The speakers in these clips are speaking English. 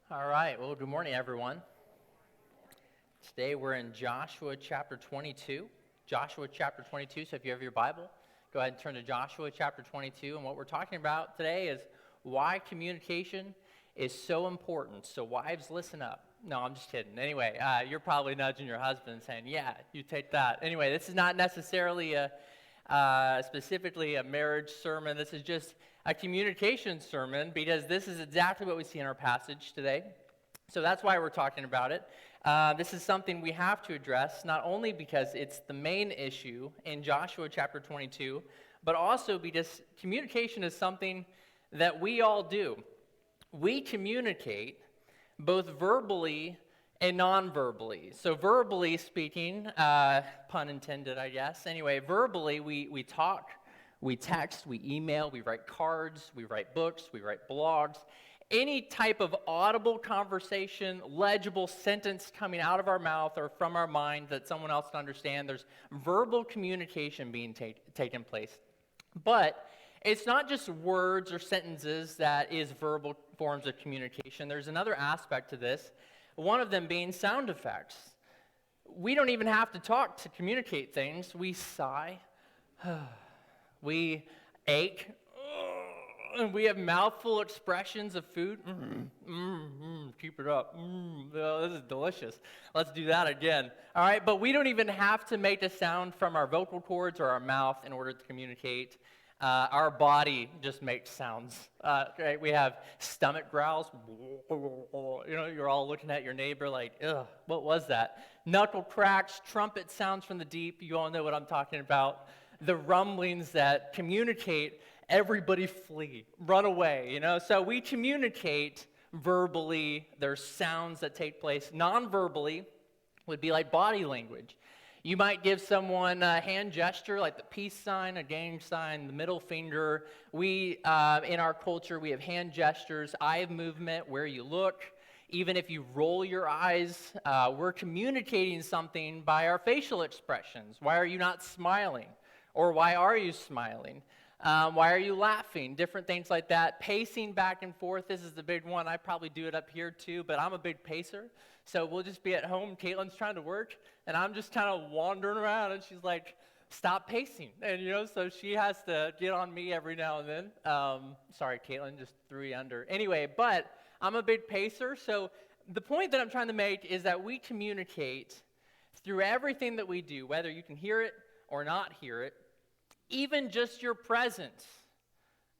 All right, well, good morning, everyone. Today we're in Joshua chapter 22. Joshua chapter 22, so if you have your Bible, go ahead and turn to Joshua chapter 22. And what we're talking about today is why communication is so important. So wives, listen up. No, I'm just kidding. Anyway, you're probably nudging your husband and saying, yeah, you take that. Anyway, this is not necessarily specifically a marriage sermon. This is just a communication sermon because this is exactly what we see in our passage today. So that's why we're talking about it. This is something we have to address, not only because it's the main issue in Joshua chapter 22, but also because communication is something that we all do. We communicate both verbally and non-verbally. So verbally speaking, pun intended, I guess. Anyway, verbally we talk, we text, we email, we write cards, we write books, we write blogs. Any type of audible conversation, legible sentence coming out of our mouth or from our mind that someone else can understand, there's verbal communication being taken place. But it's not just words or sentences that is verbal forms of communication. There's another aspect to this, one of them being sound effects. We don't even have to talk to communicate things. We sigh, we ache, and we have mouthful expressions of food. Keep it up. Oh, this is delicious. Let's do that again. All right, but we don't even have to make a sound from our vocal cords or our mouth in order to communicate. Our body just makes sounds. Right? We have stomach growls. You're all looking at your neighbor like, ugh, what was that? Knuckle cracks, trumpet sounds from the deep. You all know what I'm talking about. The rumblings that communicate, everybody flee, run away, So we communicate verbally. There's sounds that take place. Non-verbally would be like body language. You might give someone a hand gesture like the peace sign, a gang sign, the middle finger. We, in our culture, we have hand gestures, eye movement, where you look. Even if you roll your eyes, we're communicating something by our facial expressions. Why are you not smiling? Or why are you smiling? Why are you laughing? Different things like that. Pacing back and forth. This is the big one. I probably do it up here too, but I'm a big pacer. So we'll just be at home. Caitlin's trying to work, and I'm just kind of wandering around, and she's like, stop pacing. And, so she has to get on me every now and then. Sorry, Caitlin, just threw you under. Anyway, but I'm a big pacer. So the point that I'm trying to make is that we communicate through everything that we do, whether you can hear it or not hear it. Even just your presence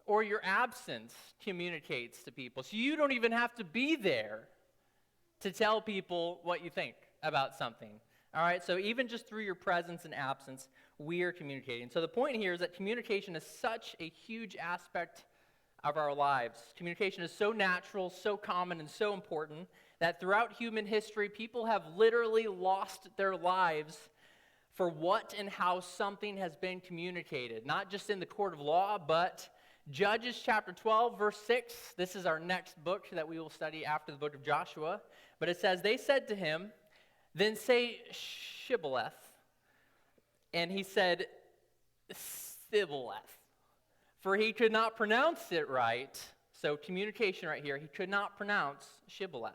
or your absence communicates to people. So you don't even have to be there to tell people what you think about something. All right, so even just through your presence and absence, we are communicating. So the point here is that communication is such a huge aspect of our lives. Communication is so natural, so common, and so important that throughout human history, people have literally lost their lives for what and how something has been communicated, not just in the court of law, but Judges chapter 12, verse 6. This is our next book that we will study after the book of Joshua. But it says, they said to him, then say Shibboleth. And he said, Sibboleth. For he could not pronounce it right. So communication right here, he could not pronounce Shibboleth.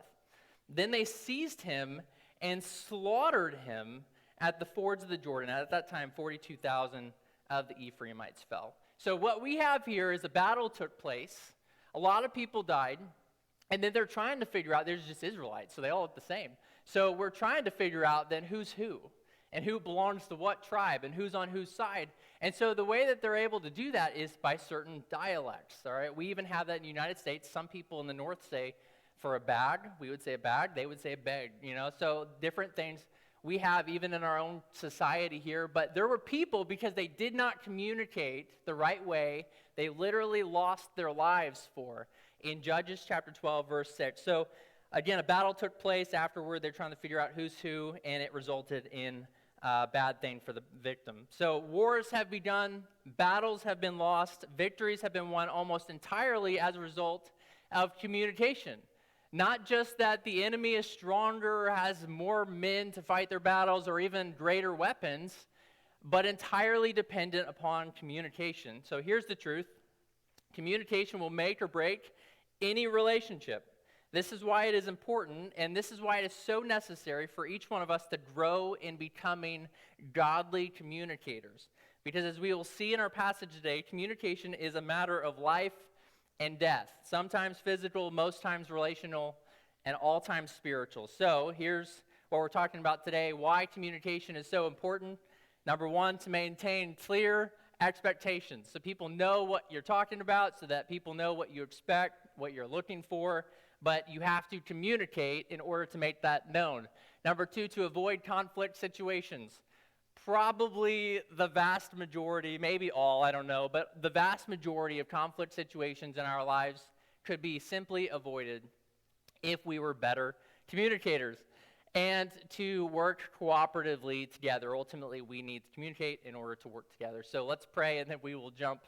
Then they seized him and slaughtered him at the fords of the Jordan. At that time, 42,000 of the Ephraimites fell. So what we have here is a battle took place. A lot of people died. And then they're trying to figure out, there's just Israelites, so they all look the same. So we're trying to figure out then who's who, and who belongs to what tribe, and who's on whose side. And so the way that they're able to do that is by certain dialects, all right? We even have that in the United States. Some people in the north say, for a bag, we would say a bag, they would say a beg, So different things we have even in our own society here. But there were people, because they did not communicate the right way, they literally lost their lives for. In Judges chapter 12, verse 6. So, again, a battle took place. Afterward, they're trying to figure out who's who, and it resulted in a bad thing for the victim. So, wars have begun, battles have been lost, victories have been won almost entirely as a result of communication. Not just that the enemy is stronger, has more men to fight their battles, or even greater weapons, but entirely dependent upon communication. So here's the truth. Communication will make or break any relationship. This is why it is important, and this is why it is so necessary for each one of us to grow in becoming godly communicators. Because as we will see in our passage today, communication is a matter of life and death. Sometimes physical, most times relational, and all times spiritual. So here's what we're talking about today, why communication is so important. Number one, to maintain clear expectations. So people know what you're talking about, so that people know what you expect, what you're looking for. But you have to communicate in order to make that known. Number two, to avoid conflict situations. Probably the vast majority, maybe all, I don't know, but the vast majority of conflict situations in our lives could be simply avoided if we were better communicators. And to work cooperatively together. Ultimately, we need to communicate in order to work together. So let's pray, and then we will jump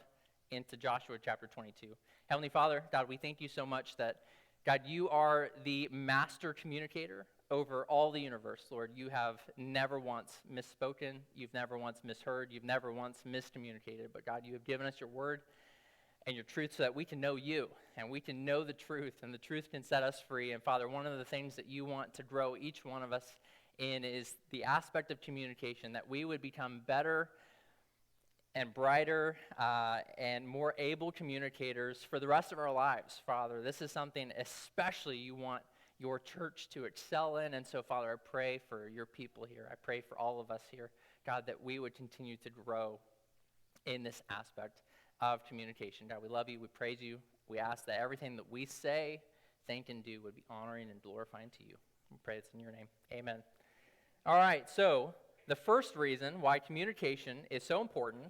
into Joshua chapter 22. Heavenly Father, God, we thank you so much that God, you are the master communicator over all the universe, Lord. You have never once misspoken. You've never once misheard. You've never once miscommunicated. But God, you have given us your word and your truth so that we can know you and we can know the truth, and the truth can set us free. And Father, one of the things that you want to grow each one of us in is the aspect of communication, that we would become better and brighter and more able communicators for the rest of our lives, Father. This is something especially you want your church to excel in. And so, Father, I pray for your people here. I pray for all of us here, God, that we would continue to grow in this aspect of communication. God, we love you. We praise you. We ask that everything that we say, think, and do would be honoring and glorifying to you. We pray this in your name. Amen. All right, so the first reason why communication is so important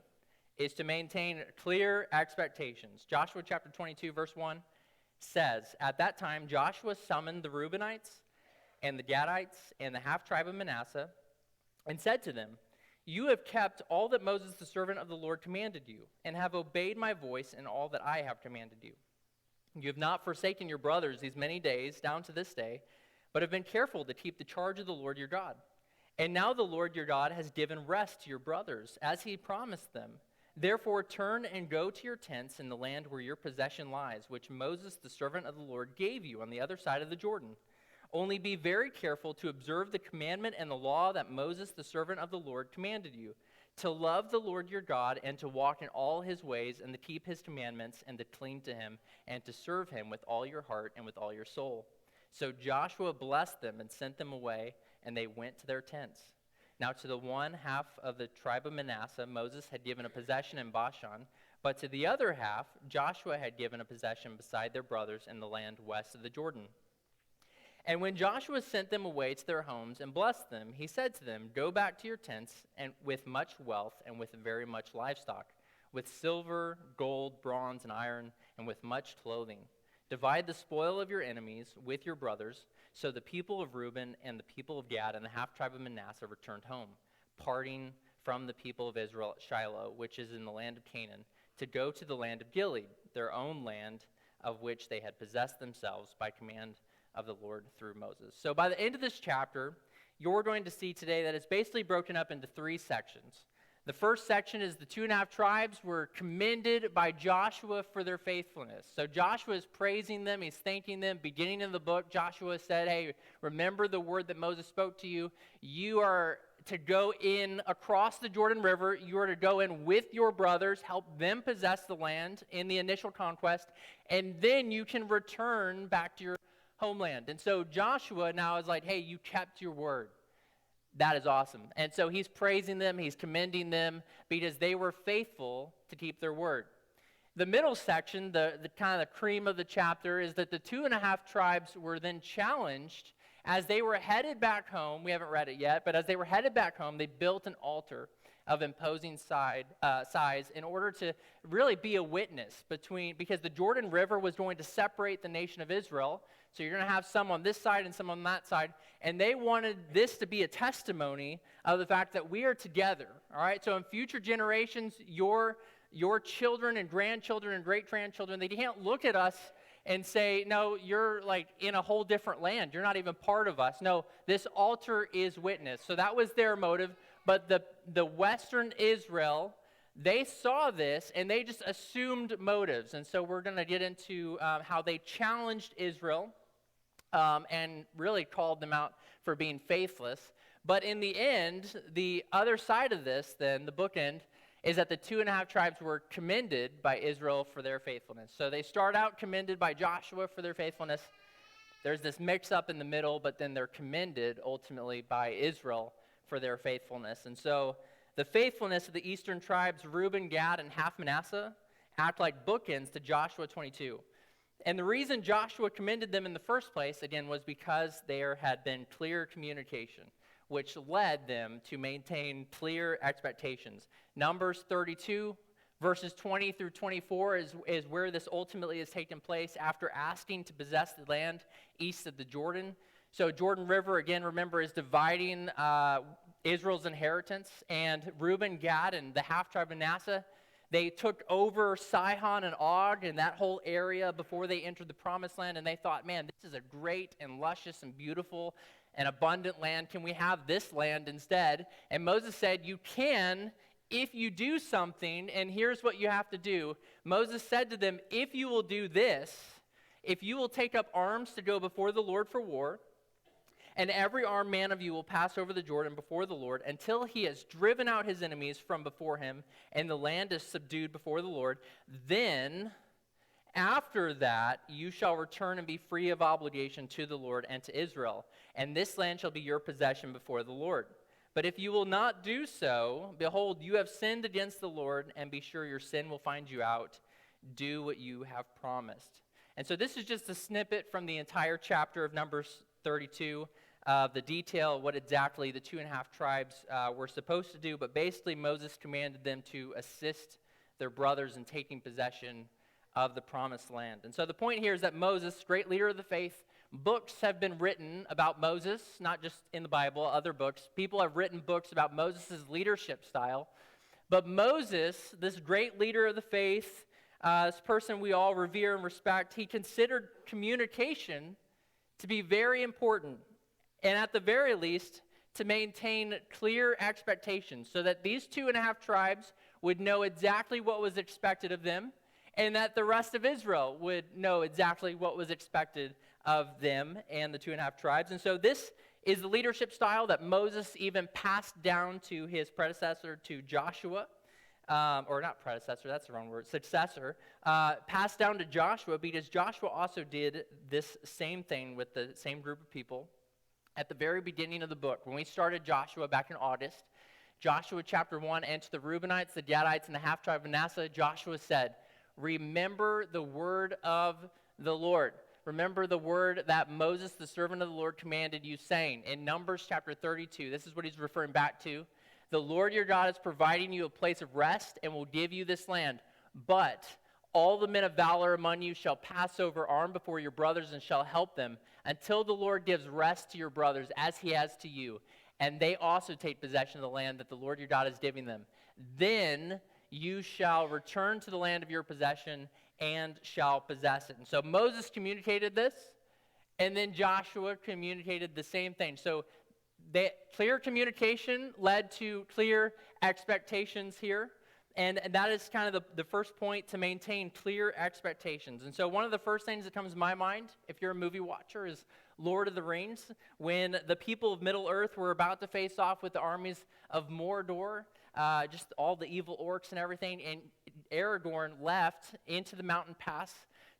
is to maintain clear expectations. Joshua chapter 22, verse 1 says, "At that time Joshua summoned the Reubenites and the Gadites and the half-tribe of Manasseh and said to them, 'You have kept all that Moses the servant of the Lord commanded you, and have obeyed my voice in all that I have commanded you. You have not forsaken your brothers these many days down to this day, but have been careful to keep the charge of the Lord your God. And now the Lord your God has given rest to your brothers, as he promised them. Therefore turn and go to your tents in the land where your possession lies, which Moses the servant of the Lord gave you on the other side of the Jordan. Only be very careful to observe the commandment and the law that Moses the servant of the Lord commanded you, to love the Lord your God and to walk in all his ways and to keep his commandments and to cling to him and to serve him with all your heart and with all your soul.' So Joshua blessed them and sent them away, and they went to their tents. Now to the one half of the tribe of Manasseh, Moses had given a possession in Bashan, but to the other half, Joshua had given a possession beside their brothers in the land west of the Jordan. And when Joshua sent them away to their homes and blessed them, he said to them, 'Go back to your tents and with much wealth and with very much livestock, with silver, gold, bronze, and iron, and with much clothing. Divide the spoil of your enemies with your brothers.' So the people of Reuben and the people of Gad and the half-tribe of Manasseh returned home, parting from the people of Israel at Shiloh, which is in the land of Canaan, to go to the land of Gilead, their own land, of which they had possessed themselves by command of the Lord through Moses." So by the end of this chapter, you're going to see today that it's basically broken up into three sections. The first section is the 2.5 tribes were commended by Joshua for their faithfulness. So Joshua is praising them. He's thanking them. Beginning of the book, Joshua said, "Hey, remember the word that Moses spoke to you. You are to go in across the Jordan River. You are to go in with your brothers, help them possess the land in the initial conquest, and then you can return back to your homeland." And so Joshua now is like, "Hey, you kept your word." That is awesome. And so he's praising them, he's commending them because they were faithful to keep their word. The middle section, the kind of the cream of the chapter, is that the 2.5 tribes were then challenged as they were headed back home. We haven't read it yet, but as they were headed back home, they built an altar of imposing size in order to really be a witness because the Jordan River was going to separate the nation of Israel. So you're going to have some on this side and some on that side. And they wanted this to be a testimony of the fact that we are together. All right. So in future generations, your children and grandchildren and great-grandchildren, they can't look at us and say, "No, you're like in a whole different land. You're not even part of us." No, this altar is witness. So that was their motive. But the Western Israel, they saw this and they just assumed motives. And so we're going to get into how they challenged Israel and really called them out for being faithless. But in the end, the other side of this, then, the bookend, is that the 2.5 tribes were commended by Israel for their faithfulness. So they start out commended by Joshua for their faithfulness. There's this mix-up in the middle, but then they're commended ultimately by Israel for their faithfulness. And so the faithfulness of the eastern tribes, Reuben, Gad, and half Manasseh, act like bookends to Joshua 22. And the reason Joshua commended them in the first place, again, was because there had been clear communication, which led them to maintain clear expectations. Numbers 32, verses 20 through 24 is where this ultimately is taking place after asking to possess the land east of the Jordan. So Jordan River, again, remember, is dividing Israel's inheritance. And Reuben, Gad, and the half-tribe of Manasseh, they took over Sihon and Og and that whole area before they entered the promised land. And they thought, man, this is a great and luscious and beautiful and abundant land. Can we have this land instead? And Moses said, you can if you do something, and here's what you have to do. Moses said to them, if you will do this, if you will take up arms to go before the Lord for war, and every armed man of you will pass over the Jordan before the Lord until he has driven out his enemies from before him, and the land is subdued before the Lord, then after that you shall return and be free of obligation to the Lord and to Israel, and this land shall be your possession before the Lord. But if you will not do so, behold, you have sinned against the Lord, and be sure your sin will find you out. Do what you have promised. And so this is just a snippet from the entire chapter of Numbers 32, the detail of what exactly the 2.5 tribes were supposed to do. But basically, Moses commanded them to assist their brothers in taking possession of the promised land. And so the point here is that Moses, great leader of the faith, books have been written about Moses, not just in the Bible, other books. People have written books about Moses' leadership style. But Moses, this great leader of the faith, this person we all revere and respect, he considered communication to be very important. And at the very least, to maintain clear expectations so that these 2.5 tribes would know exactly what was expected of them, and that the rest of Israel would know exactly what was expected of them and the 2.5 tribes. And so this is the leadership style that Moses even passed down to his predecessor, to Joshua, or not predecessor, that's the wrong word, successor, passed down to Joshua, because Joshua also did this same thing with the same group of people at the very beginning of the book. When we started Joshua back in August, Joshua chapter 1, and to the Reubenites, the Gadites, and the half-tribe of Manasseh, Joshua said, remember the word of the Lord. Remember the word that Moses, the servant of the Lord, commanded you, saying, in Numbers chapter 32, this is what he's referring back to, the Lord your God is providing you a place of rest and will give you this land. But all the men of valor among you shall pass over armed before your brothers and shall help them until the Lord gives rest to your brothers as he has to you. And they also take possession of the land that the Lord your God is giving them. Then you shall return to the land of your possession and shall possess it. And so Moses communicated this, and then Joshua communicated the same thing. So clear communication led to clear expectations here. And that is kind of the first point, to maintain clear expectations. And so one of the first things that comes to my mind, if you're a movie watcher, is Lord of the Rings. When the people of Middle-earth were about to face off with the armies of Mordor, just all the evil orcs and everything, and Aragorn left into the mountain pass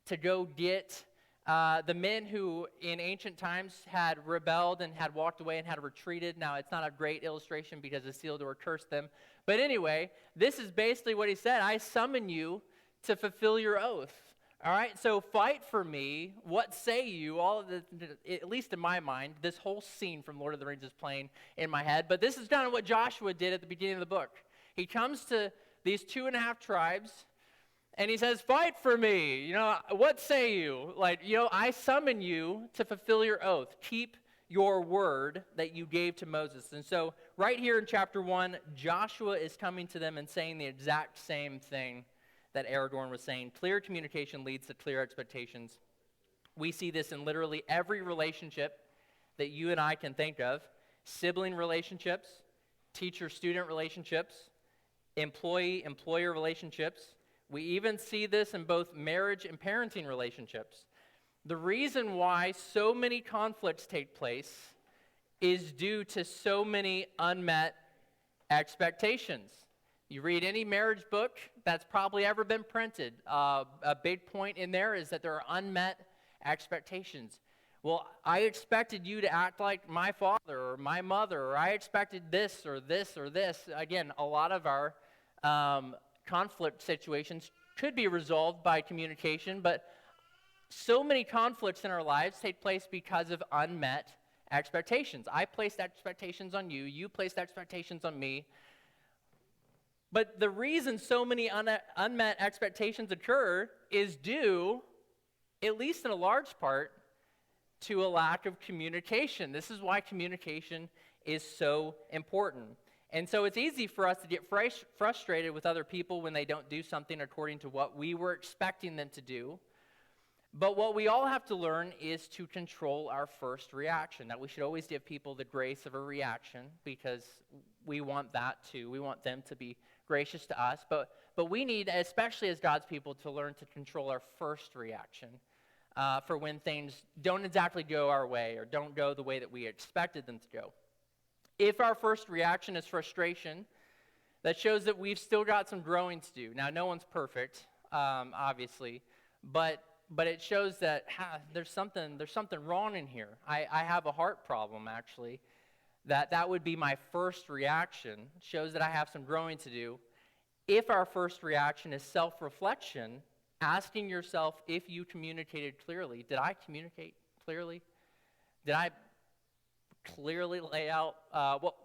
to go get the men who in ancient times had rebelled and had walked away and had retreated. Now, it's not a great illustration because Isildur cursed them. But anyway, this is basically what he said. I summon you to fulfill your oath. All right, so fight for me. What say you? All of the, at least in my mind, this whole scene from Lord of the Rings is playing in my head. But this is kind of what Joshua did at the beginning of the book. He comes to these 2.5 tribes, and he says, fight for me. What say you? I summon you to fulfill your oath. Keep your word that you gave to Moses. And so right here in chapter 1, Joshua is coming to them and saying the exact same thing that Aragorn was saying. Clear communication leads to clear expectations. We see this in literally every relationship that you and I can think of. Sibling relationships, teacher-student relationships, employee-employer relationships. We even see this in both marriage and parenting relationships. The reason why so many conflicts take place is due to so many unmet expectations. You read any marriage book that's probably ever been printed, a big point in there is that there are unmet expectations. Well, I expected you to act like my father or my mother, or I expected this or this or this. Again, a lot of our conflict situations could be resolved by communication, but so many conflicts in our lives take place because of unmet expectations. I placed expectations on you, you placed expectations on me. But the reason so many unmet expectations occur is due, at least in a large part, to a lack of communication. This is why communication is so important. And so it's easy for us to get frustrated with other people when they don't do something according to what we were expecting them to do. But what we all have to learn is to control our first reaction. Now, we should always give people the grace of a reaction because we want that too. We want them to be gracious to us. But we need, especially as God's people, to learn to control our first reaction for when things don't exactly go our way or don't go the way that we expected them to go. If our first reaction is frustration, that shows that we've still got some growing to do. Now, no one's perfect, obviously, but it shows that there's something wrong in here. I have a heart problem, actually. That would be my first reaction. Shows that I have some growing to do. If our first reaction is self-reflection, asking yourself if you communicated clearly. Did I communicate clearly? Did I clearly lay out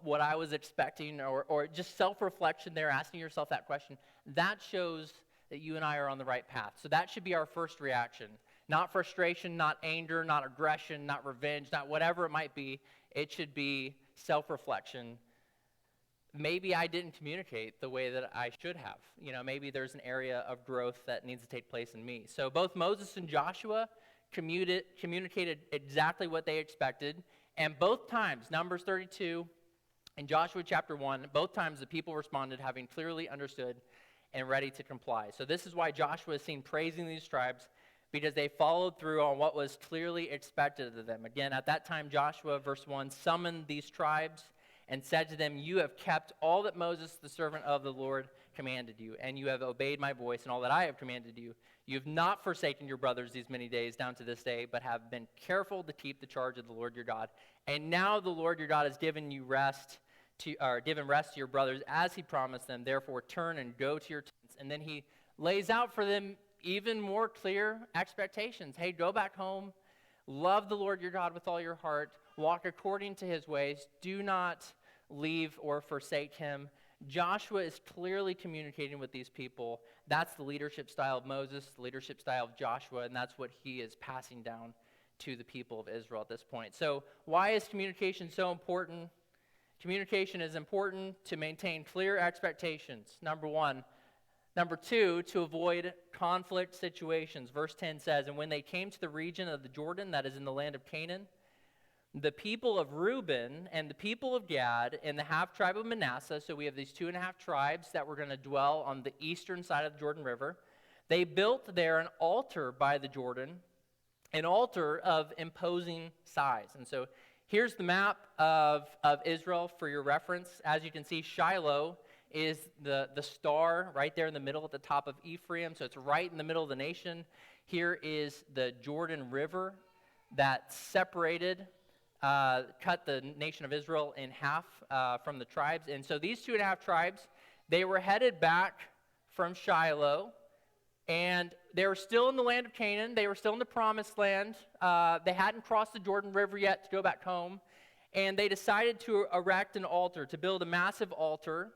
what I was expecting? Or just self-reflection there, asking yourself that question. That shows that you and I are on the right path. So that should be our first reaction. Not frustration, not anger, not aggression, not revenge, not whatever it might be. It should be self-reflection. Maybe I didn't communicate the way that I should have. Maybe there's an area of growth that needs to take place in me. So both Moses and Joshua communicated exactly what they expected. And both times, Numbers 32 and Joshua chapter 1, both times the people responded having clearly understood and ready to comply. So this is why Joshua is seen praising these tribes, because they followed through on what was clearly expected of them. Again, at that time, Joshua, verse 1, summoned these tribes and said to them, "You have kept all that Moses, the servant of the Lord, commanded you, and you have obeyed my voice and all that I have commanded you. You have not forsaken your brothers these many days down to this day, but have been careful to keep the charge of the Lord your God. And now the Lord your God has given rest to your brothers as he promised them. Therefore, turn and go to your tents." And then he lays out for them even more clear expectations. Hey, go back home. Love the Lord your God with all your heart. Walk according to his ways. Do not leave or forsake him. Joshua is clearly communicating with these people. That's the leadership style of Moses, the leadership style of Joshua, and that's what he is passing down to the people of Israel at this point. So why is communication so important? Communication is important to maintain clear expectations, number one. Number two, to avoid conflict situations. Verse 10 says, "And when they came to the region of the Jordan, that is in the land of Canaan, the people of Reuben and the people of Gad and the half-tribe of Manasseh," so we have these 2.5 tribes that were going to dwell on the eastern side of the Jordan River, "they built there an altar by the Jordan, an altar of imposing size." And so here's the map of Israel for your reference. As you can see, Shiloh is the star right there in the middle at the top of Ephraim, so it's right in the middle of the nation. Here is the Jordan River that separated, cut the nation of Israel in half from the tribes. And so these 2.5 tribes, they were headed back from Shiloh, and they were still in the land of Canaan. They were still in the promised land. They hadn't crossed the Jordan River yet to go back home, and they decided to erect an altar, to build a massive altar.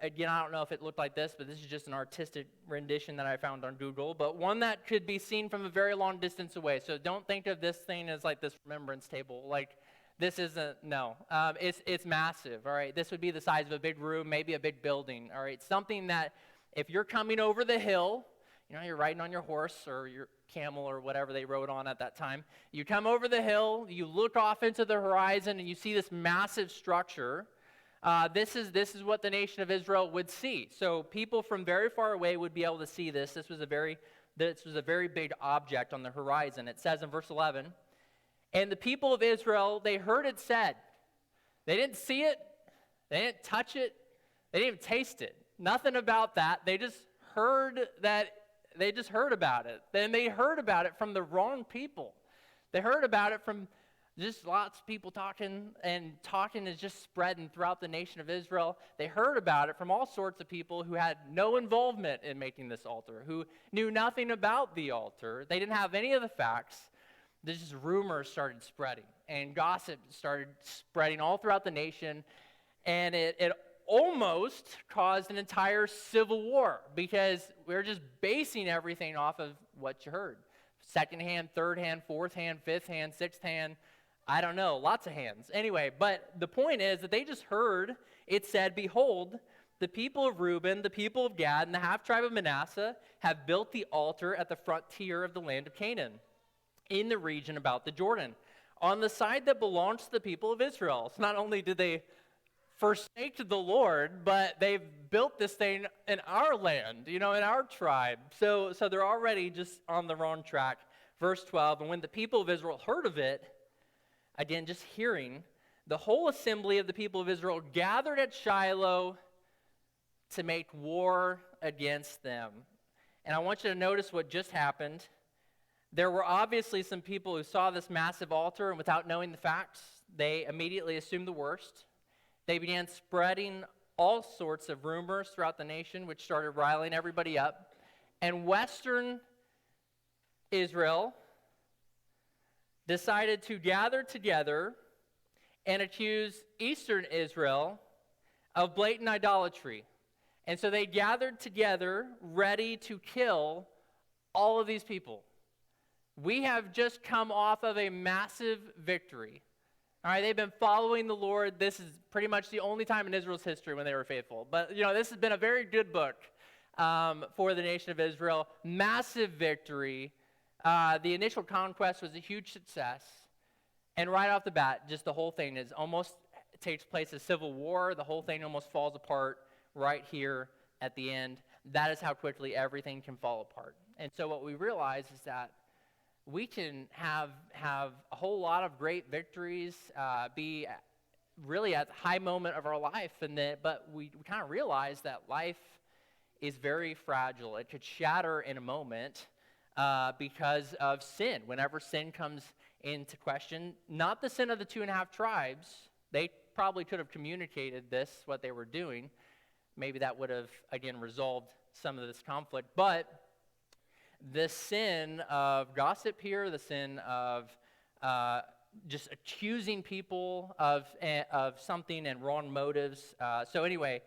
Again, I don't know if it looked like this, but this is just an artistic rendition that I found on Google, but one that could be seen from a very long distance away. So don't think of this thing as like this remembrance table. Like, this isn't, no. It's massive, all right? This would be the size of a big room, maybe a big building, all right? Something that if you're coming over the hill, you're riding on your horse or your camel or whatever they rode on at that time. You come over the hill, you look off into the horizon, and you see this massive structure. This is what the nation of Israel would see. So people from very far away would be able to see this. This was a very this was a very big object on the horizon. It says in verse 11, and the people of Israel, they heard it said. They didn't see it. They didn't touch it. They didn't even taste it. Nothing about that. They just heard that. They just heard about it. Then they heard about it from the wrong people. They heard about it from just lots of people talking, and talking is just spreading throughout the nation of Israel. They heard about it from all sorts of people who had no involvement in making this altar, who knew nothing about the altar. They didn't have any of the facts. There's just rumors started spreading, and gossip started spreading all throughout the nation, and it almost caused an entire civil war, because we're just basing everything off of what you heard. Second hand, third hand, fourth hand, fifth hand, sixth hand, I don't know, lots of hands. Anyway, but the point is that they just heard it said, behold, the people of Reuben, the people of Gad, and the half-tribe of Manasseh have built the altar at the frontier of the land of Canaan, in the region about the Jordan, on the side that belongs to the people of Israel. So not only did they forsake the Lord, but they've built this thing in our land, in our tribe. So they're already just on the wrong track. Verse 12, and when the people of Israel heard of it, again, just hearing, the whole assembly of the people of Israel gathered at Shiloh to make war against them. And I want you to notice what just happened. There were obviously some people who saw this massive altar, and without knowing the facts, they immediately assumed the worst. They began spreading all sorts of rumors throughout the nation, which started riling everybody up. And Western Israel decided to gather together and accuse Eastern Israel of blatant idolatry. And so they gathered together ready to kill all of these people. We have just come off of a massive victory. All right, they've been following the Lord. This is pretty much the only time in Israel's history when they were faithful. But, this has been a very good book for the nation of Israel. Massive victory. The initial conquest was a huge success. And right off the bat, just the whole thing takes place as civil war. The whole thing almost falls apart right here at the end. That is how quickly everything can fall apart. And so what we realize is that we can have a whole lot of great victories, be really at the high moment of our life, but we kind of realize that life is very fragile. It could shatter in a moment because of sin. Whenever sin comes into question, not the sin of the 2.5 tribes. They probably could have communicated what they were doing. Maybe that would have, again, resolved some of this conflict. But the sin of gossip here, the sin of just accusing people of something and wrong motives. So anyway,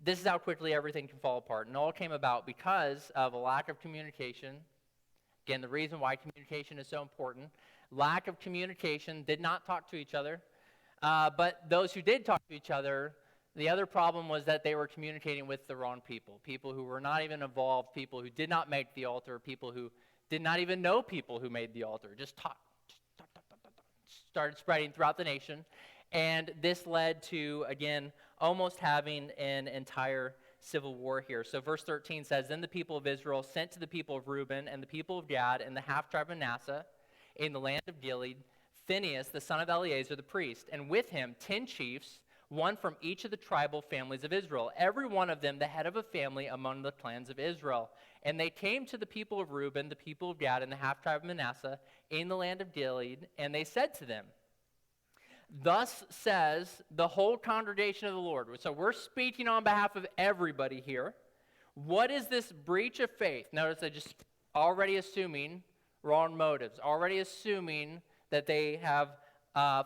this is how quickly everything can fall apart. And it all came about because of a lack of communication. Again, the reason why communication is so important. Lack of communication, did not talk to each other. But those who did talk to each other, the other problem was that they were communicating with the wrong people. People who were not even involved, people who did not make the altar, people who did not even know people who made the altar. Just talk, started spreading throughout the nation. And this led to, again, almost having an entire civil war here. So verse 13 says, then the people of Israel sent to the people of Reuben and the people of Gad and the half-tribe of Manasseh in the land of Gilead, Phinehas, the son of Eleazar the priest, and with him 10 chiefs, one from each of the tribal families of Israel, every one of them the head of a family among the clans of Israel. And they came to the people of Reuben, the people of Gad, and the half-tribe of Manasseh in the land of Gilead, and they said to them, thus says the whole congregation of the Lord. So we're speaking on behalf of everybody here. What is this breach of faith? Notice they're just already assuming wrong motives, already assuming that they have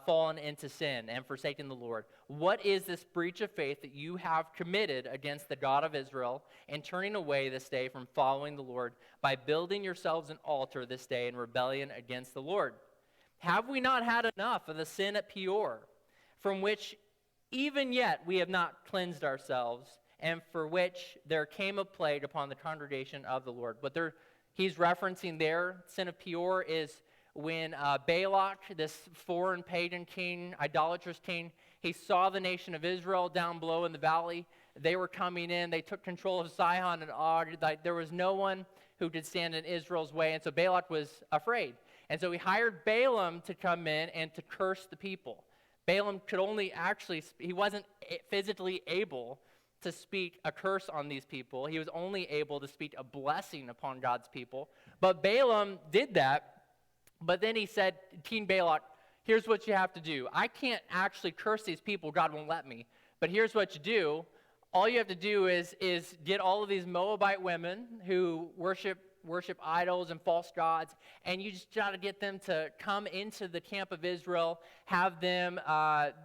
fallen into sin and forsaken the Lord. What is this breach of faith that you have committed against the God of Israel and turning away this day from following the Lord by building yourselves an altar this day in rebellion against the Lord? Have we not had enough of the sin at Peor, from which even yet we have not cleansed ourselves, and for which there came a plague upon the congregation of the Lord? What he's referencing there, sin of Peor, is when Balak, this foreign pagan king, idolatrous king, he saw the nation of Israel down below in the valley. They were coming in. They took control of Sihon and Og. There was no one who did stand in Israel's way. And so Balak was afraid. And so he hired Balaam to come in and to curse the people. Balaam could only he wasn't physically able to speak a curse on these people. He was only able to speak a blessing upon God's people. But Balaam did that. But then he said, King Balak, here's what you have to do. I can't actually curse these people. God won't let me. But here's what you do. All you have to do is get all of these Moabite women who worship idols and false gods, and you just got to get them to come into the camp of Israel, have them,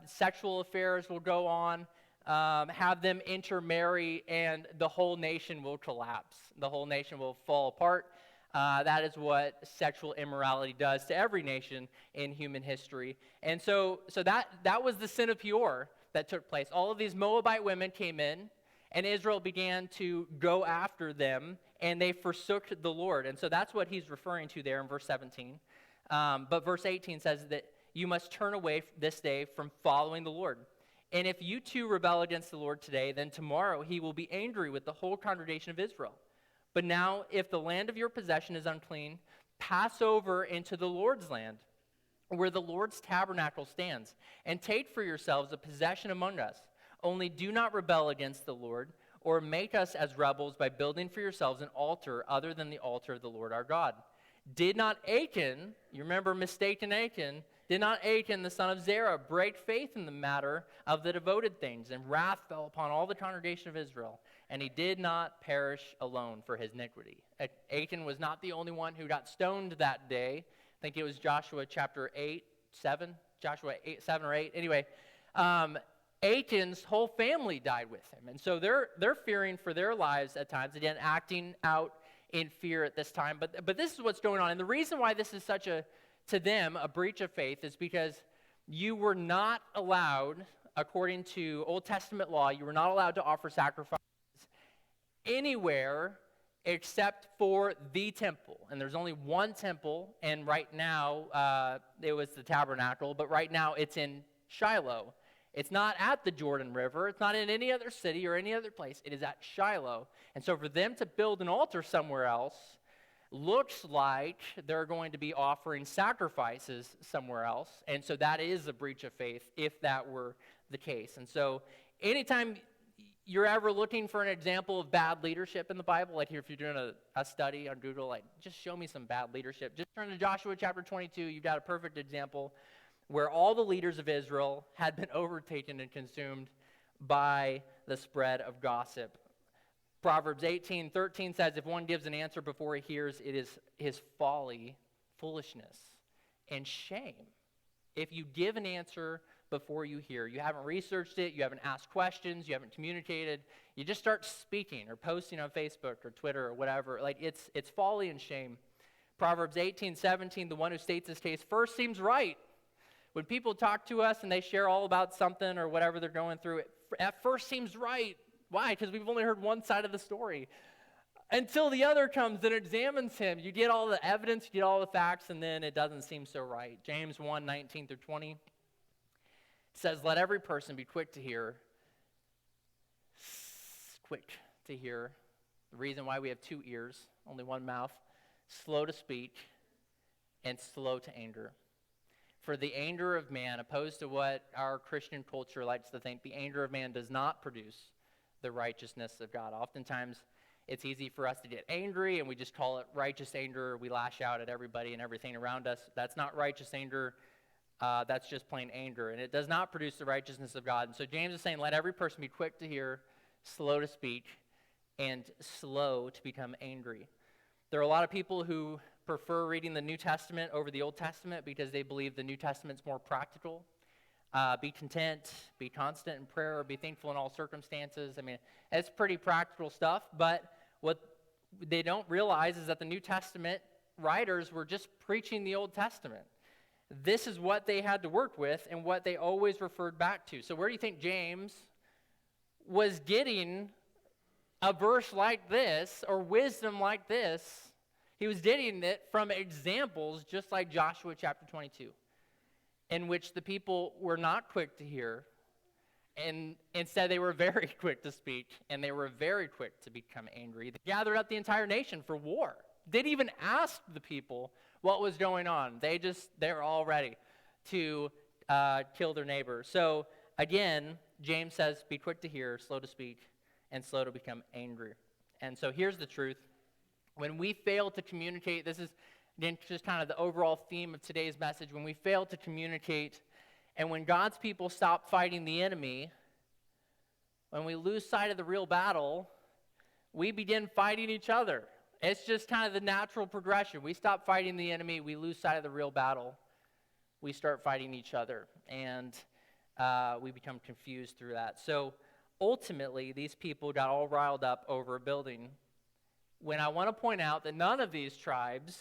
sexual affairs will go on, have them intermarry, and the whole nation will collapse. The whole nation will fall apart. That is what sexual immorality does to every nation in human history. And so that was the sin of Peor that took place. All of these Moabite women came in, and Israel began to go after them, and they forsook the Lord. And so that's what he's referring to there in verse 17. But verse 18 says that you must turn away this day from following the Lord. And if you too rebel against the Lord today, then tomorrow he will be angry with the whole congregation of Israel. But now, if the land of your possession is unclean, pass over into the Lord's land, where the Lord's tabernacle stands, and take for yourselves a possession among us. Only do not rebel against the Lord, or make us as rebels by building for yourselves an altar other than the altar of the Lord our God. Did not Achan, you remember mistaken Achan, did not Achan the son of Zerah break faith in the matter of the devoted things, and wrath fell upon all the congregation of Israel, and he did not perish alone for his iniquity. Achan was not the only one who got stoned that day. I think it was Joshua chapter 7 or 8. Anyway, Achan's whole family died with him. And so they're fearing for their lives at times, again, acting out in fear at this time. But this is what's going on. And the reason why this is such to them, a breach of faith is because you were not allowed, according to Old Testament law, you were not allowed to offer sacrifices anywhere except for the temple. And there's only one temple, and right now it was the tabernacle, but right now it's in Shiloh. It's not at the Jordan River. It's not in any other city or any other place. It is at Shiloh. And so for them to build an altar somewhere else looks like they're going to be offering sacrifices somewhere else. And so that is a breach of faith if that were the case. And so anytime you're ever looking for an example of bad leadership in the Bible, like here if you're doing a study on Google, like just show me some bad leadership. Just turn to Joshua chapter 22. You've got a perfect example where all the leaders of Israel had been overtaken and consumed by the spread of gossip. Proverbs 18:13 says, if one gives an answer before he hears, it is his folly, foolishness, and shame. If you give an answer before you hear, you haven't researched it, you haven't asked questions, you haven't communicated, you just start speaking or posting on Facebook or Twitter or whatever, like it's folly and shame. Proverbs 18:17, the one who states his case first seems right. When people talk to us and they share all about something or whatever they're going through, it at first seems right. Why? Because we've only heard one side of the story. Until the other comes and examines him. You get all the evidence, you get all the facts, and then it doesn't seem so right. James 1:19-20 says, let every person be quick to hear. Quick to hear. The reason why we have 2 ears, only 1 mouth. Slow to speak, and slow to anger. For the anger of man, opposed to what our Christian culture likes to think, the anger of man does not produce the righteousness of God. Oftentimes, it's easy for us to get angry, and we just call it righteous anger. We lash out at everybody and everything around us. That's not righteous anger. That's just plain anger, and it does not produce the righteousness of God. And so James is saying, let every person be quick to hear, slow to speak, and slow to become angry. There are a lot of people who prefer reading the New Testament over the Old Testament because they believe the New Testament's more practical. Be content, be constant in prayer, be thankful in all circumstances. I mean, it's pretty practical stuff, but what they don't realize is that the New Testament writers were just preaching the Old Testament. This is what they had to work with and what they always referred back to. So where do you think James was getting a verse like this or wisdom like this? He was getting it from examples just like Joshua chapter 22, in which the people were not quick to hear, and instead they were very quick to speak, and they were very quick to become angry. They gathered up the entire nation for war. didn't even ask the people what was going on. They're all ready to kill their neighbor. So again, James says, be quick to hear, slow to speak, and slow to become angry. And so here's the truth. When we fail to communicate, this is, again, just kind of the overall theme of today's message. When we fail to communicate, and when God's people stop fighting the enemy, when we lose sight of the real battle, we begin fighting each other. It's just kind of the natural progression. We stop fighting the enemy, we lose sight of the real battle, we start fighting each other, and we become confused through that. So ultimately, these people got all riled up over a building, when I want to point out that none of these tribes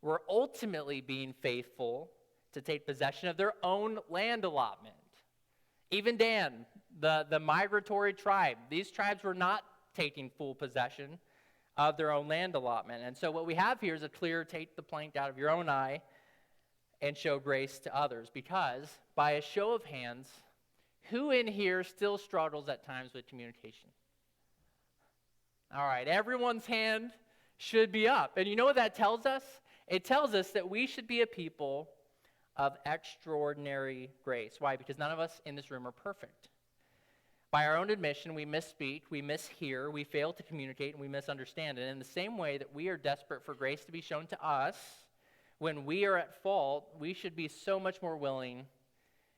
were ultimately being faithful to take possession of their own land allotment. Even Dan, the migratory tribe, these tribes were not taking full possession of their own land allotment. And so what we have here is a clear take the plank out of your own eye and show grace to others. Because by a show of hands, who in here still struggles at times with communication? All right, everyone's hand should be up. And you know what that tells us? It tells us that we should be a people of extraordinary grace. Why? Because none of us in this room are perfect. By our own admission, we misspeak, we mishear, we fail to communicate, and we misunderstand. And in the same way that we are desperate for grace to be shown to us, when we are at fault, we should be so much more willing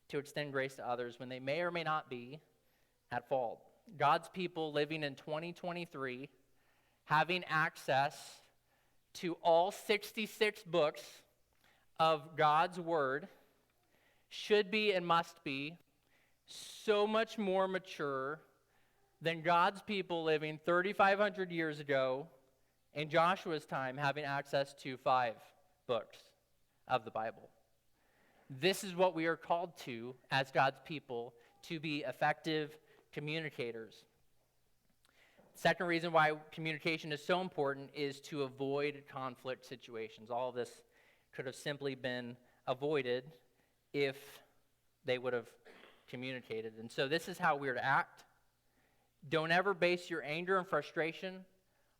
to extend grace to others when they may or may not be at fault. God's people living in 2023, having access to all 66 books of God's Word, should be and must be so much more mature than God's people living 3,500 years ago in Joshua's time having access to 5 books of the Bible. This is what we are called to as God's people, to be effective communicators. Second reason why communication is so important is to avoid conflict situations. All of this could have simply been avoided if they would have communicated. And so this is how we're to act. Don't ever base your anger and frustration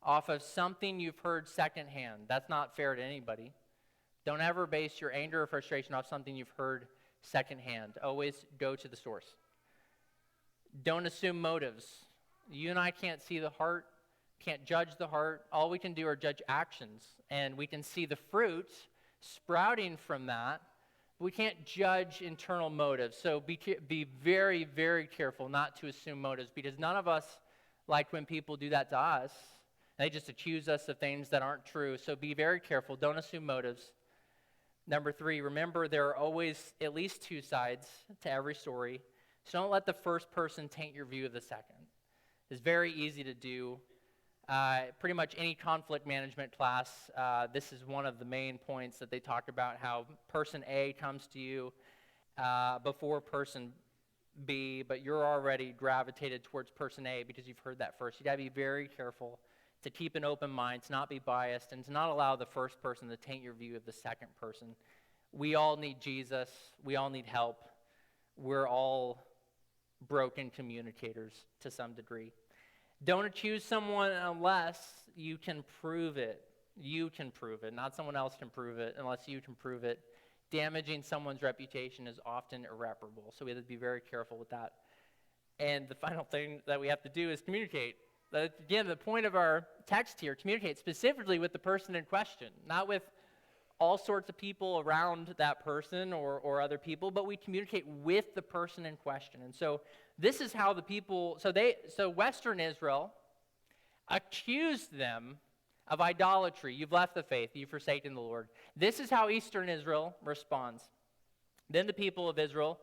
off of something you've heard secondhand. That's not fair to anybody. Don't ever base your anger or frustration off something you've heard secondhand. Always go to the source. Don't assume motives. You and I can't see the heart, can't judge the heart. All we can do are judge actions, and we can see the fruit sprouting from that. We can't judge internal motives. So be very, very careful not to assume motives, because none of us like when people do that to us. They just accuse us of things that aren't true. So be very careful. Don't assume motives. Number 3, remember there are always at least 2 sides to every story. So don't let the first person taint your view of the second. It's very easy to do. Pretty much any conflict management class, this is one of the main points that they talk about, how person A comes to you before person B, but you're already gravitated towards person A because you've heard that first. You gotta be very careful to keep an open mind, to not be biased, and to not allow the first person to taint your view of the second person. We all need Jesus. We all need help. We're all broken communicators to some degree. Don't accuse someone unless you can prove it. You can prove it. Not someone else can prove it unless you can prove it. Damaging someone's reputation is often irreparable, so we have to be very careful with that. And the final thing that we have to do is communicate. Again, the point of our text here, communicate specifically with the person in question, not with all sorts of people around that person or other people, but we communicate with the person in question. And so this is how the people, so Western Israel accused them of idolatry. You've left the faith, you've forsaken the Lord. This is how Eastern Israel responds. Then the people of Israel,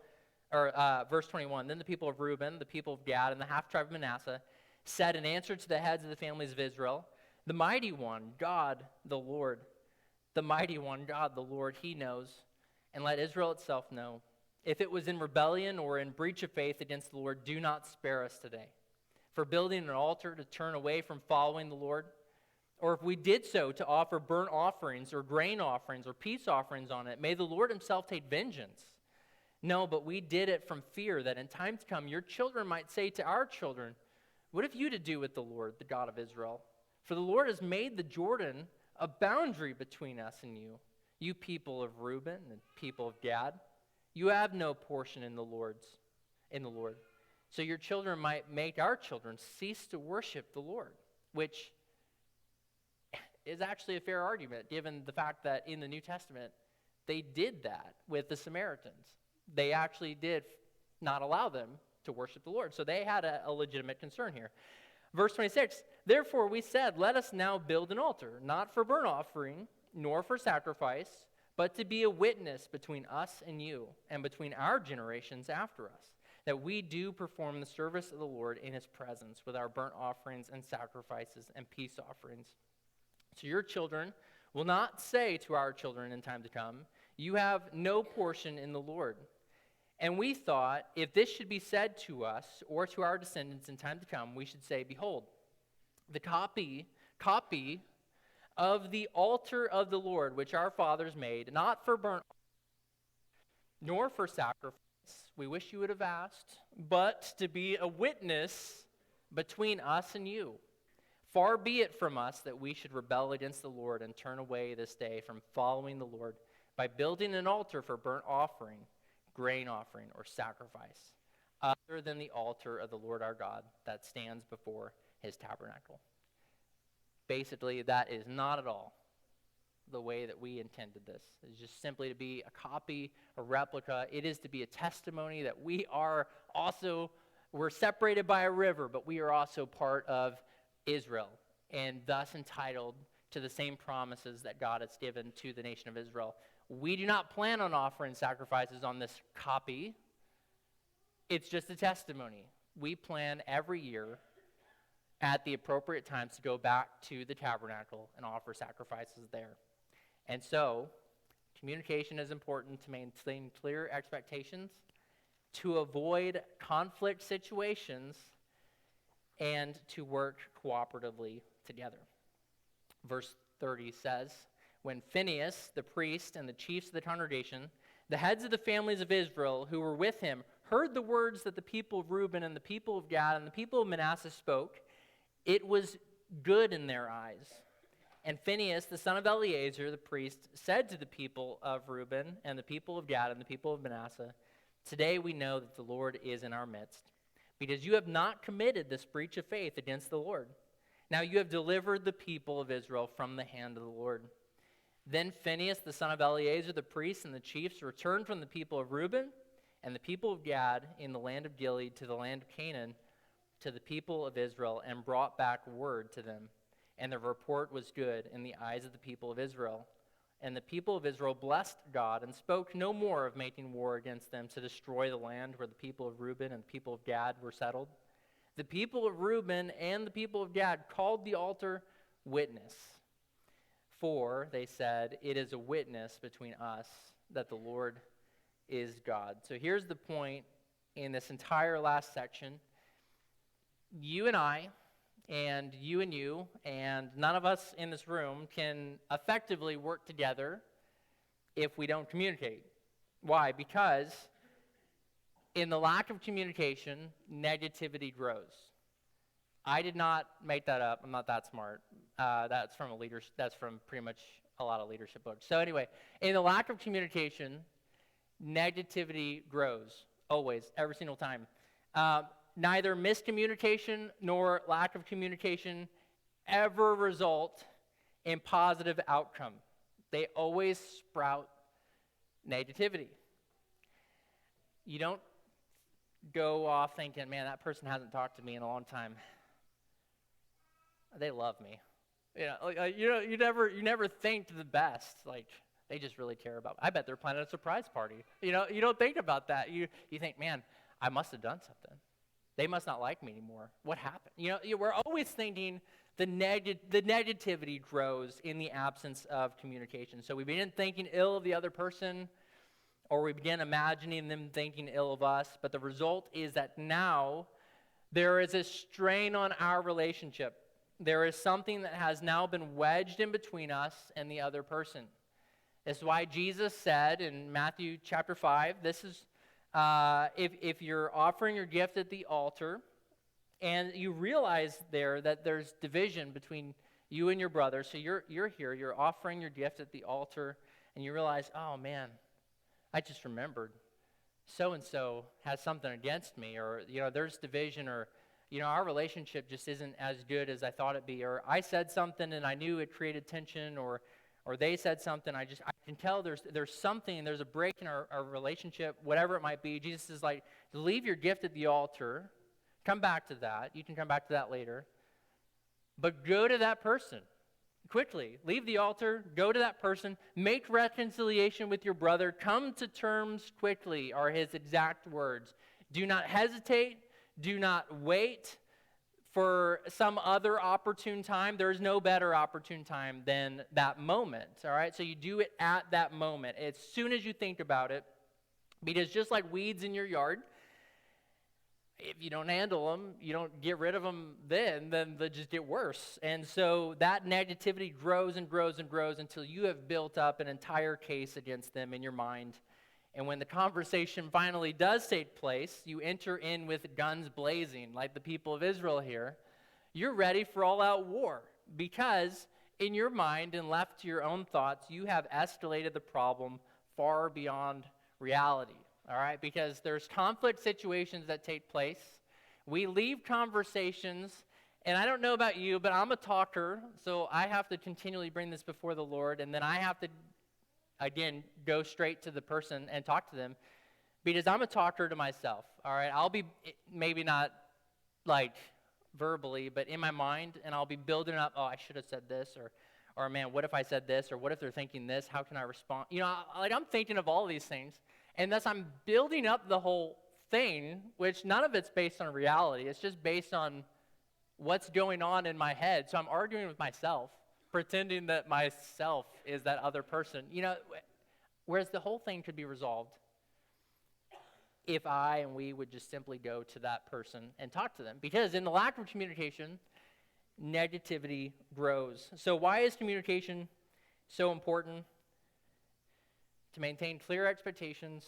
verse 21, then the people of Reuben, the people of Gad, and the half-tribe of Manasseh said in answer to the heads of the families of Israel, the mighty one, God, the Lord, the mighty one, God, the Lord, he knows, and let Israel itself know. If it was in rebellion or in breach of faith against the Lord, do not spare us today. For building an altar to turn away from following the Lord, or if we did so to offer burnt offerings or grain offerings or peace offerings on it, may the Lord himself take vengeance. No, but we did it from fear that in time to come your children might say to our children, what have you to do with the Lord, the God of Israel? For the Lord has made the Jordan a boundary between us and you. You people of Reuben and people of Gad, you have no portion in the Lord. So your children might make our children cease to worship the Lord, which is actually a fair argument given the fact that in the New Testament, they did that with the Samaritans. They actually did not allow them to worship the Lord. So they had a legitimate concern here. Verse 26, therefore we said, let us now build an altar, not for burnt offering, nor for sacrifice, but to be a witness between us and you, and between our generations after us, that we do perform the service of the Lord in his presence with our burnt offerings and sacrifices and peace offerings. So your children will not say to our children in time to come, you have no portion in the Lord. And we thought, if this should be said to us or to our descendants in time to come, we should say, behold, the copy of the altar of the Lord, which our fathers made, not for burnt nor for sacrifice, we wish you would have asked, but to be a witness between us and you. Far be it from us that we should rebel against the Lord and turn away this day from following the Lord by building an altar for burnt offering, grain offering, or sacrifice, other than the altar of the Lord our God that stands before his tabernacle. Basically, that is not at all the way that we intended this. It's just simply to be a copy, a replica. It is to be a testimony that we're separated by a river, but we are also part of Israel, and thus entitled to the same promises that God has given to the nation of Israel. We do not plan on offering sacrifices on this copy. It's just a testimony. We plan every year at the appropriate times to go back to the tabernacle and offer sacrifices there. And so, communication is important to maintain clear expectations, to avoid conflict situations, and to work cooperatively together. Verse 30 says, when Phinehas, the priest, and the chiefs of the congregation, the heads of the families of Israel who were with him, heard the words that the people of Reuben and the people of Gad and the people of Manasseh spoke, it was good in their eyes. And Phinehas, the son of Eleazar, the priest, said to the people of Reuben and the people of Gad and the people of Manasseh, today we know that the Lord is in our midst, because you have not committed this breach of faith against the Lord. Now you have delivered the people of Israel from the hand of the Lord. Then Phinehas, the son of Eleazar, the priest, and the chiefs returned from the people of Reuben and the people of Gad in the land of Gilead to the land of Canaan to the people of Israel and brought back word to them. And the report was good in the eyes of the people of Israel. And the people of Israel blessed God and spoke no more of making war against them to destroy the land where the people of Reuben and the people of Gad were settled. The people of Reuben and the people of Gad called the altar Witness. For, they said, it is a witness between us that the Lord is God. So here's the point in this entire last section. You and I, and you, and none of us in this room can effectively work together if we don't communicate. Why? Because in the lack of communication, negativity grows. I did not make that up. I'm not that smart. That's from pretty much a lot of leadership books. So anyway, in the lack of communication, negativity grows. Always, every single time. Neither miscommunication nor lack of communication ever result in positive outcome. They always sprout negativity. You don't go off thinking, man, that person hasn't talked to me in a long time. They love me. You never think the best. Like, they just really care about me. I bet they're planning a surprise party. You don't think about that. You think, man, I must have done something. They must not like me anymore. What happened? We're always thinking the negativity grows in the absence of communication. So we begin thinking ill of the other person, or we begin imagining them thinking ill of us. But the result is that now there is a strain on our relationship. There is something that has now been wedged in between us and the other person. This is why Jesus said in Matthew chapter 5, this is, if you're offering your gift at the altar, and you realize there that there's division between you and your brother. So you're here, you're offering your gift at the altar, and you realize, oh man, I just remembered so-and-so has something against me, or, there's division, or, our relationship just isn't as good as I thought it'd be, or I said something and I knew it created tension, or they said something, I can tell there's something, there's a break in our relationship, whatever it might be. Jesus is like, leave your gift at the altar, come back to that. You can come back to that later. But go to that person quickly. Leave the altar, go to that person, make reconciliation with your brother, come to terms quickly, are his exact words. Do not hesitate, do not wait for some other opportune time. There is no better opportune time than that moment, all right? So you do it at that moment, as soon as you think about it, because just like weeds in your yard, if you don't handle them, you don't get rid of them then they just get worse. And so that negativity grows and grows and grows until you have built up an entire case against them in your mind. And when the conversation finally does take place, you enter in with guns blazing, like the people of Israel here. You're ready for all-out war because in your mind and left to your own thoughts, you have escalated the problem far beyond reality. All right, because there's conflict situations that take place. We leave conversations, and I don't know about you, but I'm a talker, so I have to continually bring this before the Lord, and then I have to, again, go straight to the person and talk to them, because I'm a talker to myself. All right, I'll be maybe not like verbally, but in my mind, and I'll be building up, oh, I should have said this, or man, what if I said this, or what if they're thinking this, how can I respond? I'm thinking of all these things. And thus I'm building up the whole thing, which none of it's based on reality. It's just based on what's going on in my head. So I'm arguing with myself, pretending that myself is that other person. Whereas the whole thing could be resolved if I and we would just simply go to that person and talk to them. Because in the lack of communication, negativity grows. So why is communication so important? To maintain clear expectations,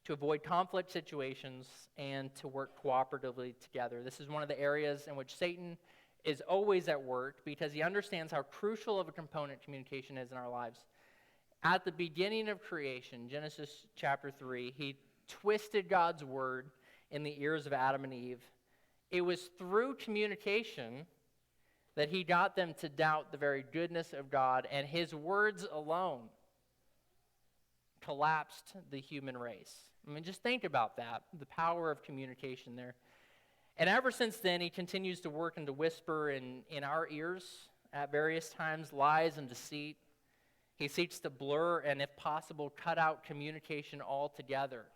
to avoid conflict situations, and to work cooperatively together. This is one of the areas in which Satan is always at work because he understands how crucial of a component communication is in our lives. At the beginning of creation, Genesis chapter 3, he twisted God's word in the ears of Adam and Eve. It was through communication that he got them to doubt the very goodness of God, and his words alone collapsed the human race. I mean, just think about that, the power of communication there. And ever since then, he continues to work and to whisper in our ears at various times, lies and deceit. He seeks to blur and, if possible, cut out communication altogether.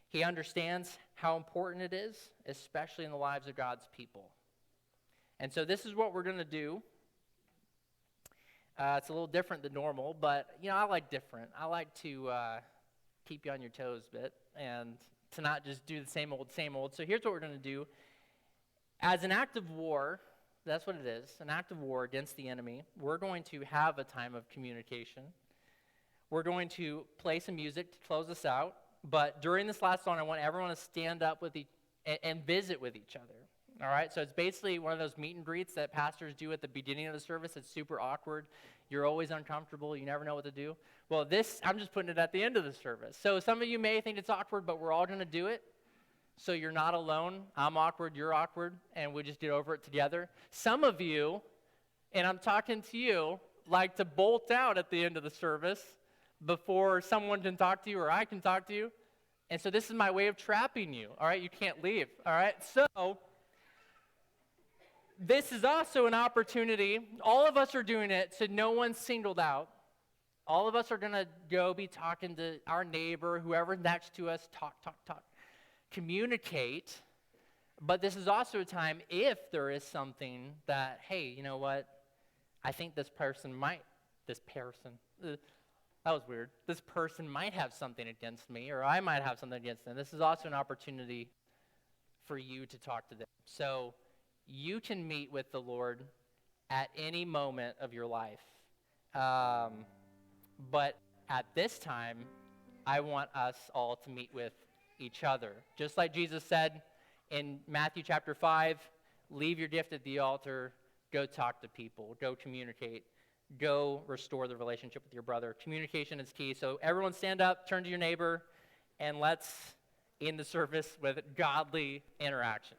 He understands how important it is, especially in the lives of God's people. And so this is what we're going to do. It's a little different than normal, but, I like different. I like to keep you on your toes a bit and to not just do the same old, same old. So here's what we're going to do. As an act of war, that's what it is, an act of war against the enemy, we're going to have a time of communication. We're going to play some music to close us out, but during this last song, I want everyone to stand up with and visit with each other. All right, so it's basically one of those meet and greets that pastors do at the beginning of the service. It's super awkward. You're always uncomfortable. You never know what to do. Well, this, I'm just putting it at the end of the service. So some of you may think it's awkward, but we're all going to do it. So you're not alone. I'm awkward, you're awkward, and we just get over it together. Some of you, and I'm talking to you, like to bolt out at the end of the service before someone can talk to you or I can talk to you. And so this is my way of trapping you, all right? You can't leave, all right? So this is also an opportunity. All of us are doing it, so no one's singled out. All of us are going to go be talking to our neighbor, whoever's next to us, talk. Communicate. But this is also a time if there is something that, hey, you know what? I think this person might have something against me, or I might have something against them. This is also an opportunity for you to talk to them. So you can meet with the Lord at any moment of your life. But at this time, I want us all to meet with each other. Just like Jesus said in Matthew chapter 5, leave your gift at the altar, Go talk to people. Go communicate. Go restore the relationship with your brother. Communication is key. So everyone stand up, turn to your neighbor, and let's end the service with godly interaction.